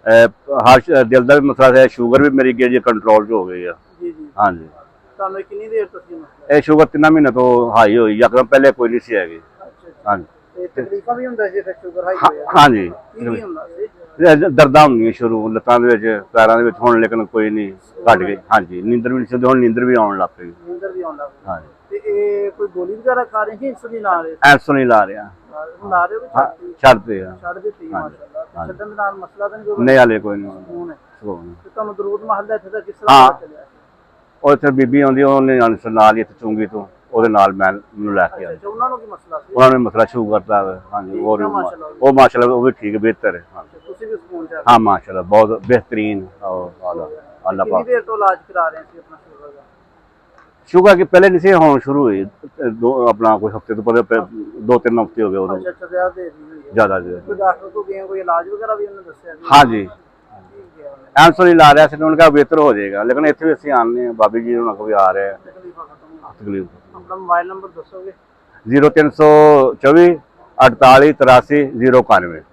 Heart दिल का भी मसला है, शुगर भी मेरी जी कंट्रोल हो गई है। जी जी। हाँ जी, ਤੁਹਾਨੂੰ ਕਿੰਨੀ ਦੇਰ ਤੋਂ ਸੀ ਇਹ ਮਸਲਾ? ये शुगर 3 महीने तो हाई हुई, यकदम पहले कोई नहीं सी हैगी। ਅੱਛਾ हाँ ਅੱਛਾ। जी, ਤੇ ਤਕਲੀਫਾਂ ਵੀ ਹੁੰਦਾ ਸੀ ਫਿਰ ਸ਼ੂਗਰ ਹਾਈ हाँ ਹੋਇਆ? हाँ जी, ਕੀ ਹੁੰਦਾ ਸੀ? दर्दां होंदियां शुरू लत्तां दे विच पैरां दे विच, हुण लेकिन कोई नहीं घट गई। हाँ जी, नींदर भी नहीं सी, हुण नींदर भी आउण लग पई। ਨੀਂਦਰ ਵੀ ਆਉਣ ਲੱਗ ਪਈ? हाँ जी, ਤੇ ਇਹ ਕੋਈ ਗੋਲੀ ਵਗੈਰਾ ਖਾ ਰਹੇ ਸੀ, ਇੰਸੂਲਿਨ ਲਾ ਰਹੇ इंसुलिन ला रहे हैं। ਸੀ? ਲਾ ਰਹੇ ਹੋ ਕਿ हाँ, ਛੱਡਤੀ? छड्ड ते हैं। ਛੱਡ ਦਿੱਤੀ हाँ जी, ਮਾਸ਼ਾਅੱਲਾ। हाँ ਤੇ जी, ਛੱਡਣ ਦੇ ਨਾਲ ਮਸਲਾ ਤਾਂ ਨਹੀਂ ਕੋਈ नहीं हाले कोई नहीं। ਸਕੂਨ ਹੈ? सुकून। ਤੇ ਤੁਹਾਨੂੰ ਦਰੂਦ ਮਹੱਲਾ ਇੱਥੇ ਦਾ ਕਿਸ ਤਰ੍ਹਾਂ हाँ, ਪਤਾ ਚੱਲਿਆ? ਉਹ ਇੱਥੇ ਬੀਬੀ ਆਉਂਦੀ, ਉਹਨੇ ਅੰਸਰ ਨਾਲ ਹੀ ਇੱਥੇ ਚੁੰਗੀ ਤੋਂ ਉਹਦੇ ਨਾਲ ਮੈਨੂੰ ਲੈ ਕੇ ਅੱਛਾ ਆਈ। ਅੱਛਾ। ਉਹਨਾਂ ਨੂੰ ਕੀ ਮਸਲਾ ਸੀ? ਉਹਨਾਂ ਨੇ ਮਸਲਾ ਸ਼ੂਗਰ ਦਾ ਹੈ। ਹਾਂਜੀ, ਠੀਕ और ਹੈ ਮਾਸ਼ਾਅੱਲਾ। ਉਹ ਮਾਸ਼ਾਅੱਲਾ ਉਹ ਵੀ ਠੀਕ ਬਿਹਤਰ ਹੈ। हाँ, ਤੁਸੀਂ ਵੀ ਸਕੂਨ ਚ ਆ ਗਏ? हाँ माशाल्लाह बहुत बेहतरीन। अल्लाह ਕਿੰਨੀ पाक ਦੇਰ ਤੋਂ ਇਲਾਜ ਕਰਾ ਰਹੇ ਸੀ ਆਪਣਾ ਸ਼ੂਗਰ ਦਾ? शुगर की पहले नहीं से होना शुरू हुई, दो अपना कोई हफ्ते तो पहले 2-3 हफ्ते हो गए उधर ਅੱਛਾ ਅੱਛਾ। ਜ਼ਿਆਦਾ ਦੇਰ ਨਹੀਂ ਹੋਈ ਹੈ? ज़्यादा। ਕੋਈ ਡਾਕਟਰ ਕੋਲ ਗਏ, ਕੋਈ ਇਲਾਜ ਵਗੈਰਾ ਵੀ ਉਹਨੇ ਦੱਸਿਆ ਸੀ? हाँ जी, ਠੀਕ ਹੈ ਉਹਨੇ। इंसुलिन ला रहा है, उनका बेहतर हो जाएगा, लेकिन इतने भी असं आने भाभी जी उन्होंने भी आ रहे हैं ਤਕਲੀਫਾਂ ਖਤਮ ਹੋ तकलीफ। ਗਈਆਂ। ਆਪਣਾ ਮੋਬਾਈਲ ਨੰਬਰ ਦੱਸੋਗੇ? 0324 48 83 091।